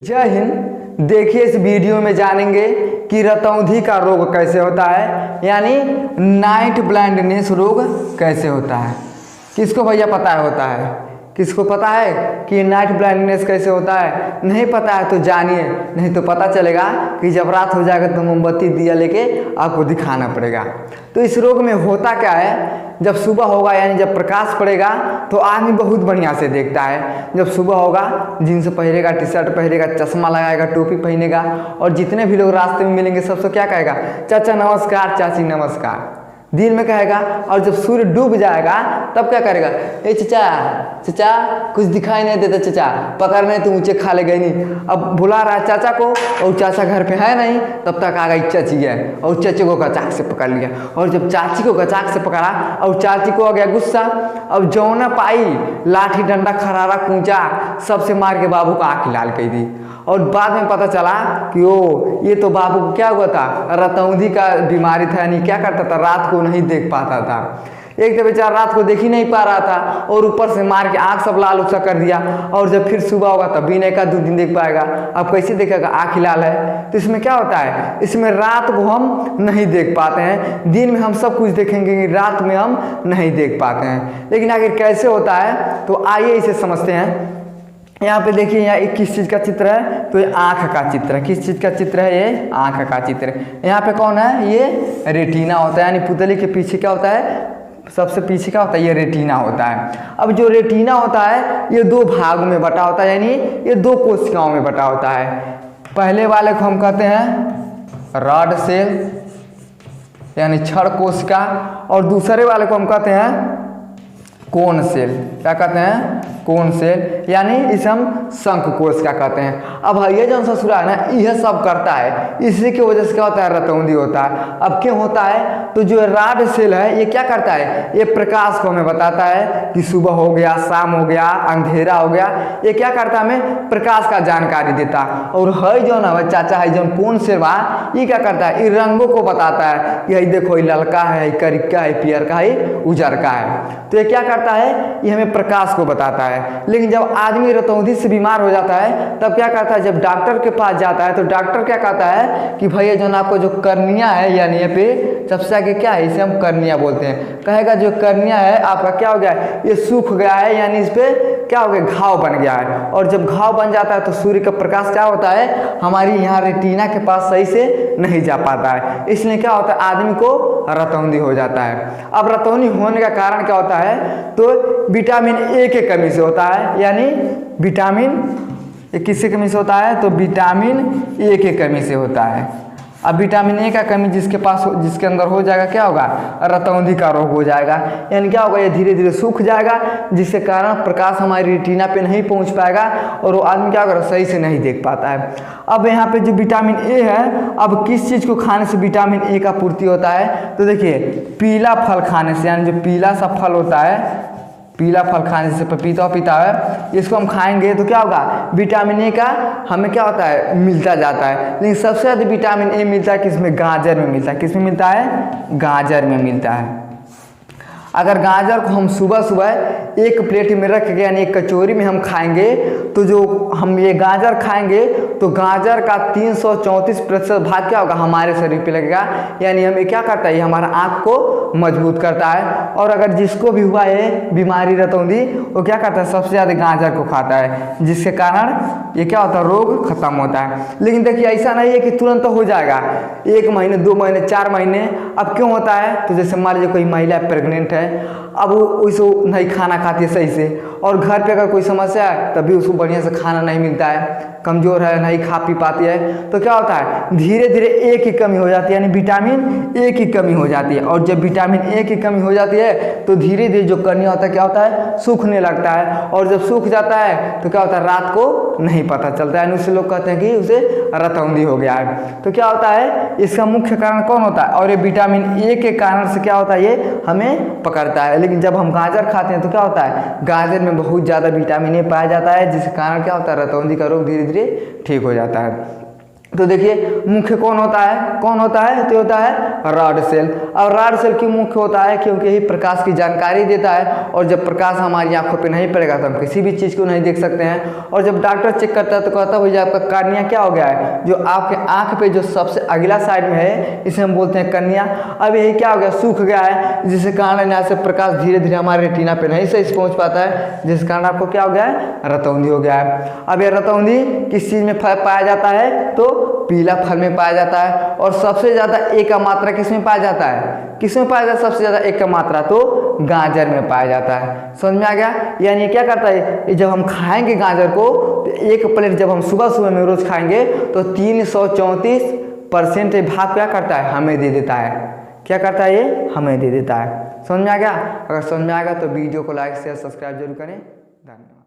जय हिंद। देखिए इस वीडियो में जानेंगे कि रतौंधी का रोग कैसे होता है, यानी नाइट ब्लाइंडनेस रोग कैसे होता है। किसको भैया पता होता है? किसको पता है कि नाइट ब्लाइंडनेस कैसे होता है? नहीं पता है तो जानिए, नहीं तो पता चलेगा कि जब रात हो जाएगा तो मोमबत्ती दिया लेके आपको दिखाना पड़ेगा। तो इस रोग में होता क्या है, जब सुबह होगा यानी जब प्रकाश पड़ेगा तो आदमी बहुत बढ़िया से देखता है। जब सुबह होगा जींस पहनेगा, टी शर्ट पहनेगा, चश्मा लगाएगा, टोपी पहनेगा और जितने भी लोग रास्ते में मिलेंगे सबसे क्या कहेगा? चाचा नमस्कार, चाची नमस्कार, दिन में कहेगा। और जब सूर्य डूब जाएगा तब क्या करेगा? ए चाचा, चाचा कुछ दिखाई नहीं देता, चाचा पकड़ने तो ऊँचे खा ले गई नहीं। अब बुला रहा है चाचा को और चाचा घर पे है नहीं, तब तक आ गई चाची है और चाची को गचाक से पकड़ लिया। और जब चाची को गचाक से पकड़ा और चाची को आ गया गुस्सा, अब जौना पाई लाठी डंडा खरारा कूचा सबसे मार के बाबू को आँख लाल कर दी। और बाद में पता चला कि ओ ये तो बाबू को क्या हुआ था, रतौंधी का बीमारी था, यानी क्या करता था, रात को नहीं देख पाता था। एक तो बेचारा रात को देख ही नहीं पा रहा था और ऊपर से मार के आँख सब लाल उसा कर दिया। और जब फिर सुबह होगा तब भी नहीं का 2 दिन देख पाएगा। अब कैसे देखेगा? आँख लाल है। तो इसमें क्या होता है, इसमें रात को हम नहीं देख पाते हैं। दिन में हम सब कुछ देखेंगे, रात में हम नहीं देख पाते हैं। लेकिन आखिर कैसे होता है, तो आइए इसे समझते हैं। यहाँ पे देखिए, यहाँ एक किस चीज़ का चित्र है, तो ये आँख का चित्र है। किस चीज़ का चित्र है? ये आँख का चित्र है। यहाँ पे कौन है? ये रेटिना होता है, यानी पुतली के पीछे क्या होता है? सबसे पीछे क्या होता है? ये रेटिना होता है। अब जो रेटिना होता है ये 2 भागों में बटा होता है, यानी ये 2 कोशिकाओं में बटा होता है। पहले वाले को हम कहते हैं रॉड सेल यानी छड़ कोशिका, और दूसरे वाले को हम कहते हैं कोन सेल। क्या कहते हैं? कोन सेल, यानी इसे हम शंख कोशिका कहते हैं। अब ये जो ससुरा है ना, यह सब करता है, इसी की वजह से क्या होता है? रतौंधी होता है। अब क्यों होता है? तो जो रॉड सेल है ये क्या करता है? ये प्रकाश को हमें बताता है कि सुबह हो गया, शाम हो गया, अंधेरा हो गया। ये क्या करता है? हमें प्रकाश का जानकारी देता। और है जो ना चाचा है जो कोन सेल बा, ये क्या करता है? ये रंगों को बताता है, यही देखो ये ललका है, करिका है, पियर का है, उजर का है। तो ये क्या करता है? ये हमें प्रकाश को बताता है। लेकिन जब आदमी रतौंधी से बीमार हो जाता है तब क्या करता है? जब डॉक्टर के पास जाता है तो डॉक्टर क्या कहता है कि भैया जो आपको जो कर्निया है, यानी ये पे सबसे आगे क्या है, इसे हम कर्निया बोलते हैं। कहेगा जो कर्निया है आपका क्या हो गया है? ये सूख गया है, यानी इस पे क्या हो गया? घाव बन गया है। और जब घाव बन जाता है तो सूर्य का प्रकाश क्या होता है? हमारी यहाँ रेटिना के पास सही से नहीं जा पाता है, इसलिए क्या होता है? आदमी को रतौंधी हो जाता है। अब रतौंधी होने का कारण क्या होता है? तो विटामिन ए के कमी से होता है, यानी विटामिन ए किससे कमी से होता है? तो विटामिन ए के कमी से होता है। अब विटामिन ए का कमी जिसके अंदर हो जाएगा क्या होगा? रतौंधी का रोग हो जाएगा। यानी क्या होगा? ये धीरे धीरे सूख जाएगा, जिसके कारण प्रकाश हमारी रेटिना पे नहीं पहुंच पाएगा और वो आदमी क्या होगा? सही से नहीं देख पाता है। अब यहाँ पे जो विटामिन ए है, अब किस चीज़ को खाने से विटामिन ए का पूर्ति होता है? तो देखिए पीला फल खाने से, यानी जो पीला सा फल होता है, पीला फल खाने से, पपीता है, इसको हम खाएंगे तो क्या होगा? विटामिन ए का हमें क्या होता है? मिलता जाता है। लेकिन सबसे ज़्यादा विटामिन ए मिलता है किसमें? गाजर में मिलता है। किसमें मिलता है? गाजर में मिलता है। अगर गाजर को हम सुबह सुबह एक प्लेट में रख के, यानी एक कचौरी में हम खाएंगे, तो जो हम ये गाजर खाएंगे तो गाजर का 334% भाग क्या होगा? हमारे शरीर पे लगेगा। यानी हमें क्या करता है? ये हमारा आँख को मजबूत करता है। और अगर जिसको भी हुआ है बीमारी रतौंधी, वो क्या करता है? सबसे ज़्यादा गाजर को खाता है, जिसके कारण ये क्या होता है? रोग खत्म होता है। लेकिन देखिए ऐसा नहीं है कि तुरंत हो जाएगा, 1 महीने, 2 महीने, 4 महीने। अब क्यों होता है? तो जैसे मान लीजिए कोई महिला प्रेग्नेंट है, अब वो उसको नहीं खाना खाती है सही से, और घर पे अगर कोई समस्या है तभी उसको बढ़िया से खाना नहीं मिलता है, कमज़ोर है, नहीं खा पी पाती है, तो क्या होता है? धीरे धीरे ए की कमी हो जाती है, यानी विटामिन ए की कमी हो जाती है। और जब विटामिन ए की कमी हो जाती है तो धीरे धीरे जो कर्निया होता है क्या होता है? सूखने लगता है। और जब सूख जाता है तो क्या होता है? रात को नहीं पता चलता है, उससे लोग कहते हैं कि उसे रतौंधी हो गया है। तो क्या होता है? इसका मुख्य कारण कौन होता है? और ये विटामिन ए के कारण से क्या होता है? ये हमें पकड़ता है। लेकिन जब हम गाजर खाते हैं तो क्या होता है? गाजर में बहुत ज़्यादा विटामिन ए पाया जाता है, जिसके कारण क्या होता है? रतौंधी का रोग धीरे धीरे ठीक हो जाता है। तो देखिए मुख्य कौन होता है तो होता है रॉड सेल। अब रॉड सेल क्यों मुख्य होता है? क्योंकि यही प्रकाश की जानकारी देता है, और जब प्रकाश हमारी आंखों पे नहीं पड़ेगा तो हम किसी भी चीज़ को नहीं देख सकते हैं। और जब डॉक्टर चेक करता है तो कहता है भैया आपका कार्निया क्या हो गया है, जो आपके आँख पे जो सबसे अगला साइड में है इसे हम बोलते हैं कर्निया। अब यही क्या हो गया, सूख गया है, जिसके कारण यहाँ से प्रकाश धीरे धीरे हमारे रेटिना पे नहीं सही पहुँच पाता है, जिस कारण आपको क्या हो गया है, रतौंधी हो गया है। अब ये रतौंधी किस चीज़ में पाया जाता है? तो पीला फल में पाया जाता है। और सबसे ज़्यादा ए का मात्रा किस में पाया जाता है? किस में पाया जाता है सबसे ज़्यादा ए का मात्रा? तो गाजर में पाया जाता है। समझ में आ गया? यानी क्या करता है, जब हम खाएंगे गाजर को तो एक प्लेट जब हम सुबह सुबह में रोज़ खाएंगे तो 334% भाग क्या करता है, हमें दे देता है। क्या करता है ये? हमें दे देता है। समझ में आ गया? अगर समझ में आ गया तो वीडियो को लाइक शेयर सब्सक्राइब जरूर करें। धन्यवाद।